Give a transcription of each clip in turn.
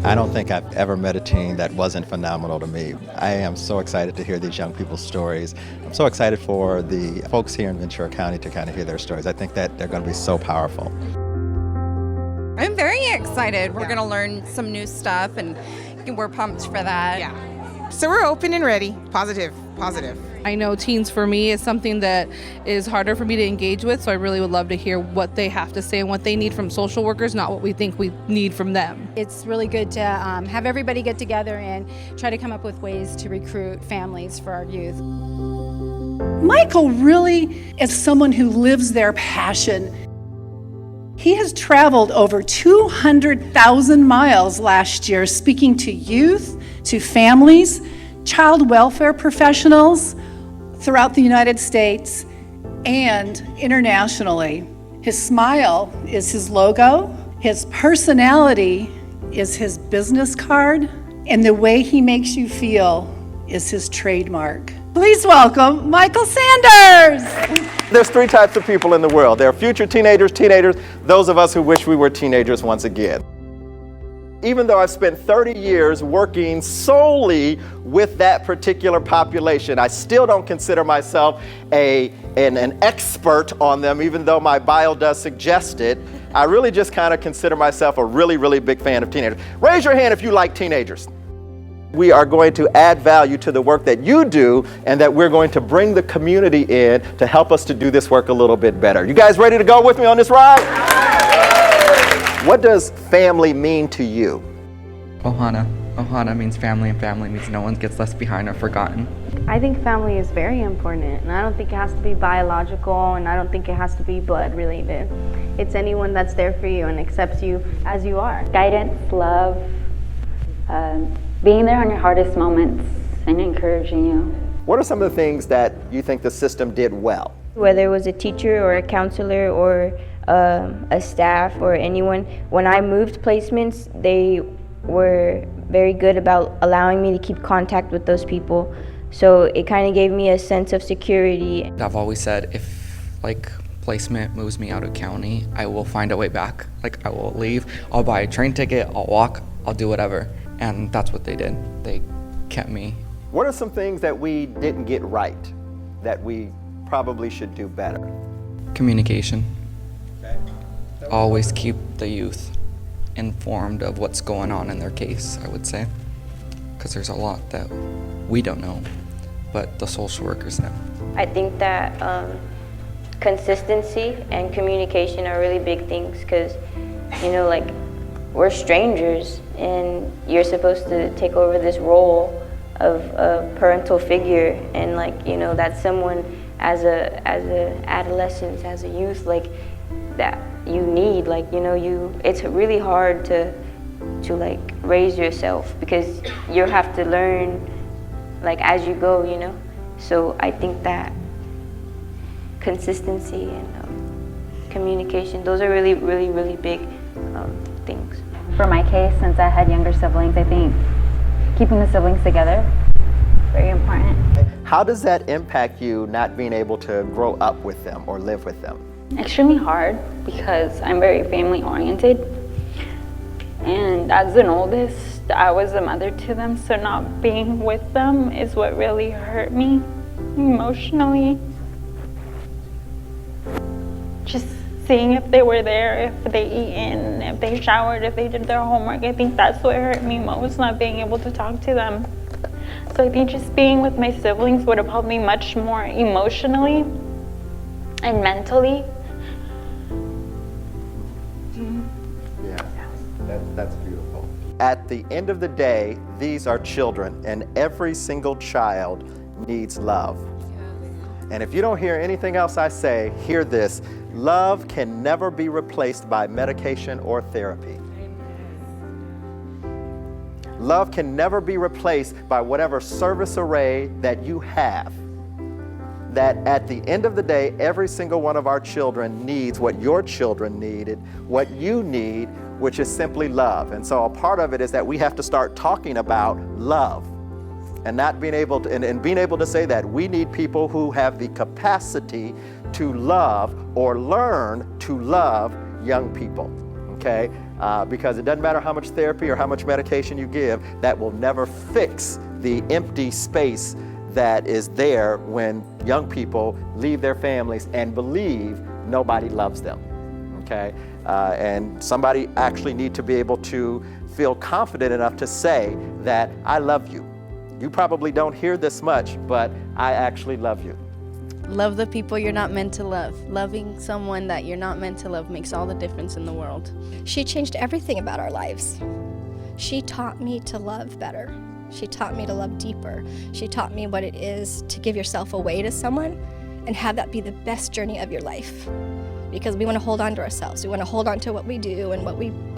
I don't think I've ever met a teen that wasn't phenomenal to me. I am so excited to hear these young people's stories. I'm so excited for the folks here in Ventura County to kind of hear their stories. I think that they're going to be so powerful. I'm very excited. We're going to learn some new stuff, and we're pumped for that. Yeah. So we're open and ready. Positive. I know teens for me is something that is harder for me to engage with, so I really would love to hear what they have to say and what they need from social workers, not what we think we need from them. It's really good to have everybody get together and try to come up with ways to recruit families for our youth. Michael really is someone who lives their passion. He has traveled over 200,000 miles last year speaking to youth, to families, child welfare professionals throughout the United States and internationally. His smile is his logo, his personality is his business card, and the way he makes you feel is his trademark. Please welcome Michael Sanders. There's three types of people in the world. There are future teenagers, those of us who wish we were teenagers once again. Even though I've spent 30 years working solely with that particular population, I still don't consider myself an expert on them, even though my bio does suggest it. I really just kind of consider myself a really big fan of teenagers. Raise your hand if you like teenagers. We are going to add value to the work that you do, and that we're going to bring the community in to help us to do this work a little bit better. You guys ready to go with me on this ride? What does family mean to you? Ohana. Ohana means family, and family means no one gets left behind or forgotten. I think family is very important, and I don't think it has to be biological, and I don't think it has to be blood related. It's anyone that's there for you and accepts you as you are. Guidance, love, being there on your hardest moments and encouraging you. What are some of the things that you think the system did well? Whether it was a teacher or a counselor or a staff or anyone, when I moved placements, they were very good about allowing me to keep contact with those people. So it kind of gave me a sense of security. I've always said if placement moves me out of county, I will find a way back. I will leave, I'll buy a train ticket, I'll walk, I'll do whatever. And that's what they did. They kept me. What are some things that we didn't get right that we probably should do better? Communication. Always keep the youth informed of what's going on in their case, I would say. Because there's a lot that we don't know, but the social workers know. I think that consistency and communication are really big things, because, we're strangers, and you're supposed to take over this role of a parental figure, and that's someone as a adolescent, as a youth, that you need, it's really hard to raise yourself, because you have to learn as you go, So I think that consistency and communication, those are really big things. For my case, since I had younger siblings, I think keeping the siblings together, very important. How does that impact you not being able to grow up with them or live with them? Extremely hard, because I'm very family oriented, and as an oldest, I was a mother to them, so not being with them is what really hurt me emotionally. Just seeing if they were there, if they eaten, if they showered, if they did their homework, I think that's what hurt me most, not being able to talk to them. So I think just being with my siblings would have helped me much more emotionally and mentally. That's beautiful. At the end of the day, these are children, and every single child needs love. And if you don't hear anything else I say, hear this. Love can never be replaced by medication or therapy. Love can never be replaced by whatever service array that you have. That at the end of the day, every single one of our children needs what your children needed, what you need, which is simply love. And so a part of it is that we have to start talking about love, and not being able to, and being able to say that we need people who have the capacity to love or learn to love young people. okay? Because it doesn't matter how much therapy or how much medication you give, that will never fix the empty space that is there when young people leave their families and believe nobody loves them, okay? And somebody actually need to be able to feel confident enough to say that I love you. You probably don't hear this much, but I actually love you. Love the people you're not meant to love. Loving someone that you're not meant to love makes all the difference in the world. She changed everything about our lives. She taught me to love better. She taught me to love deeper. She taught me what it is to give yourself away to someone and have that be the best journey of your life. Because we want to hold on to ourselves. We want to hold on to what we do and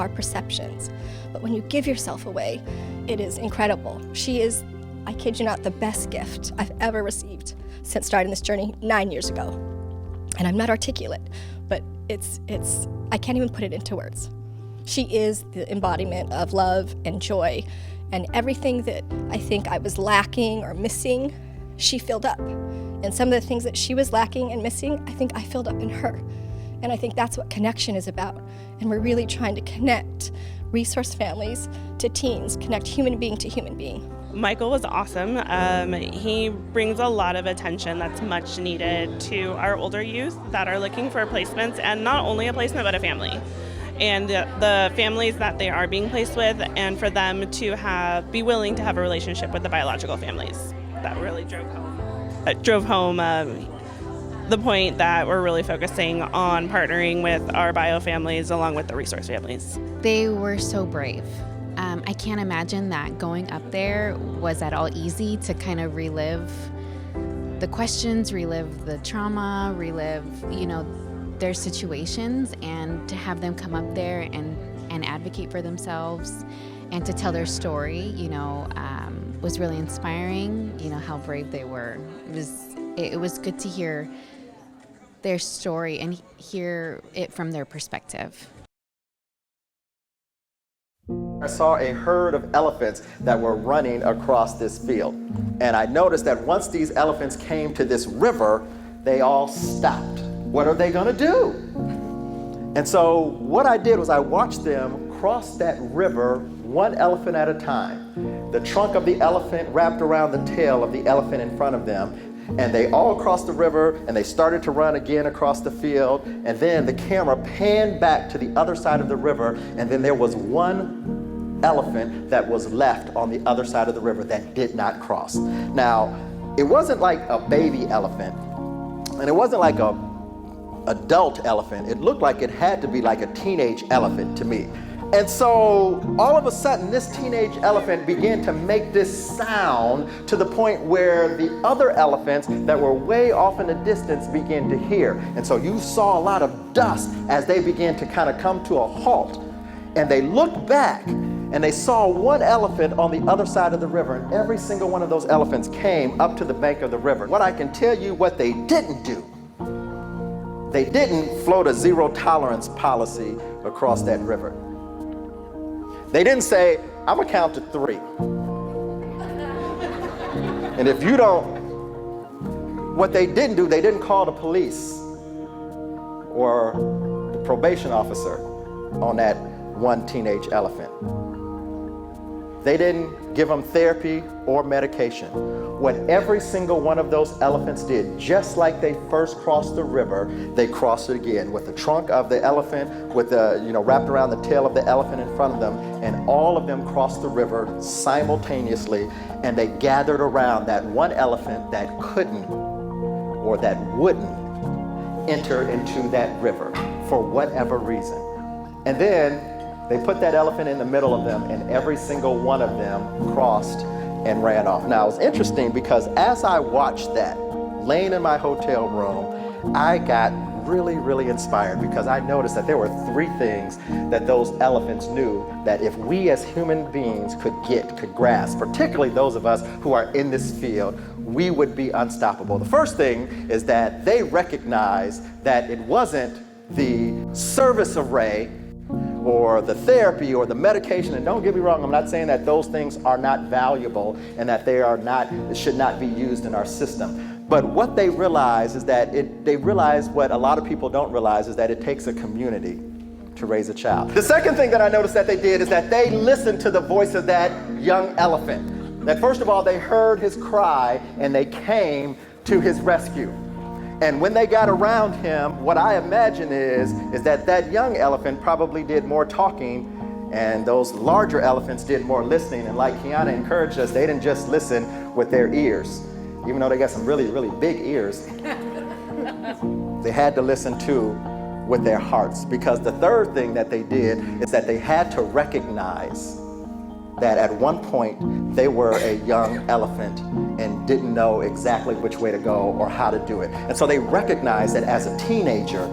our perceptions. But when you give yourself away, it is incredible. She is, I kid you not, the best gift I've ever received since starting this journey 9 years ago. And I'm not articulate, but I can't even put it into words. She is the embodiment of love and joy, and everything that I think I was lacking or missing, she filled up. And some of the things that she was lacking and missing, I think I filled up in her. And I think that's what connection is about. And we're really trying to connect resource families to teens, connect human being to human being. Michael was awesome. He brings a lot of attention that's much needed to our older youth that are looking for placements, and not only a placement, but a family. And the families that they are being placed with, and for them to be willing to have a relationship with the biological families. That really drove home the point that we're really focusing on partnering with our bio families along with the resource families. They were so brave. I can't imagine that going up there was at all easy to kind of relive the questions, relive the trauma, relive, their situations, and to have them come up there and advocate for themselves and to tell their story, was really inspiring, how brave they were. It was good to hear their story and hear it from their perspective. I saw a herd of elephants that were running across this field. And I noticed that once these elephants came to this river, they all stopped. What are they gonna do? And so what I did was I watched them cross that river one elephant at a time. The trunk of the elephant wrapped around the tail of the elephant in front of them, and they all crossed the river, and they started to run again across the field, and then the camera panned back to the other side of the river, and then there was one elephant that was left on the other side of the river that did not cross. Now, it wasn't like a baby elephant, and it wasn't like a adult elephant. It looked like it had to be like a teenage elephant to me. And so all of a sudden this teenage elephant began to make this sound to the point where the other elephants that were way off in the distance began to hear. And so you saw a lot of dust as they began to kind of come to a halt. And they looked back and they saw one elephant on the other side of the river, and every single one of those elephants came up to the bank of the river. What I can tell you what they didn't do, they didn't float a zero tolerance policy across that river. They didn't say, I'm gonna count to 3. And if you don't, what they didn't do, they didn't call the police or the probation officer on that one teenage elephant. They didn't give them therapy or medication. What every single one of those elephants did, just like they first crossed the river, they crossed it again with the trunk of the elephant, with the, wrapped around the tail of the elephant in front of them, and all of them crossed the river simultaneously, and they gathered around that one elephant that couldn't or that wouldn't enter into that river for whatever reason. And then they put that elephant in the middle of them, and every single one of them crossed and ran off. Now, it was interesting because as I watched that, laying in my hotel room, I got really, really inspired because I noticed that there were 3 things that those elephants knew that if we as human beings could grasp, particularly those of us who are in this field, we would be unstoppable. The first thing is that they recognized that it wasn't the service array or the therapy or the medication, and don't get me wrong, I'm not saying that those things are not valuable and that they should not be used in our system. But what they realize is that they realize what a lot of people don't realize is that it takes a community to raise a child. The second thing that I noticed that they did is that they listened to the voice of that young elephant. That first of all, they heard his cry and they came to his rescue. And when they got around him, what I imagine is that that young elephant probably did more talking and those larger elephants did more listening. And like Kiana encouraged us, they didn't just listen with their ears. Even though they got some really, really big ears, they had to listen too with their hearts. Because the third thing that they did is that they had to recognize that at one point they were a young elephant and didn't know exactly which way to go or how to do it. And so they recognized that as a teenager,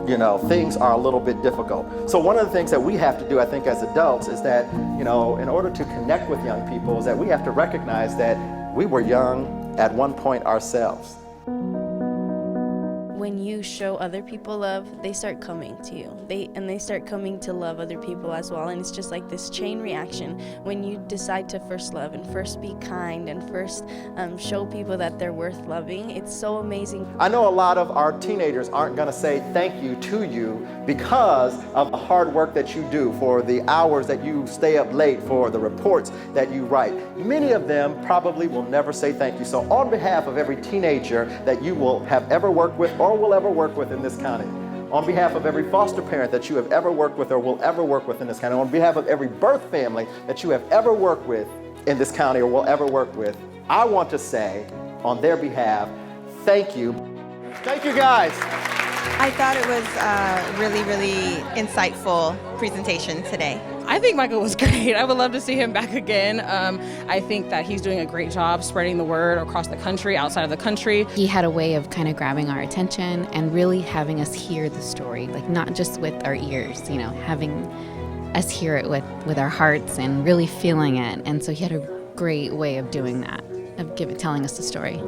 you know, things are a little bit difficult. So one of the things that we have to do, I think, as adults is that, you know, in order to connect with young people, is that we have to recognize that we were young at one point ourselves. When you show other people love, they start coming to you. They start coming to love other people as well. And it's just like this chain reaction. When you decide to first love and first be kind and first show people that they're worth loving, it's so amazing. I know a lot of our teenagers aren't going to say thank you to you because of the hard work that you do, for the hours that you stay up late, for the reports that you write. Many of them probably will never say thank you. So on behalf of every teenager that you will have ever worked with or will ever work with in this county, on behalf of every foster parent that you have ever worked with or will ever work with in this county, on behalf of every birth family that you have ever worked with in this county or will ever work with, I want to say on their behalf, thank you. Thank you, guys. I thought it was a really, really insightful presentation today. I think Michael was great. I would love to see him back again. I think that he's doing a great job spreading the word across the country, outside of the country. He had a way of kind of grabbing our attention and really having us hear the story, like not just with our ears, you know, having us hear it with our hearts and really feeling it. And so he had a great way of doing that, of telling us the story.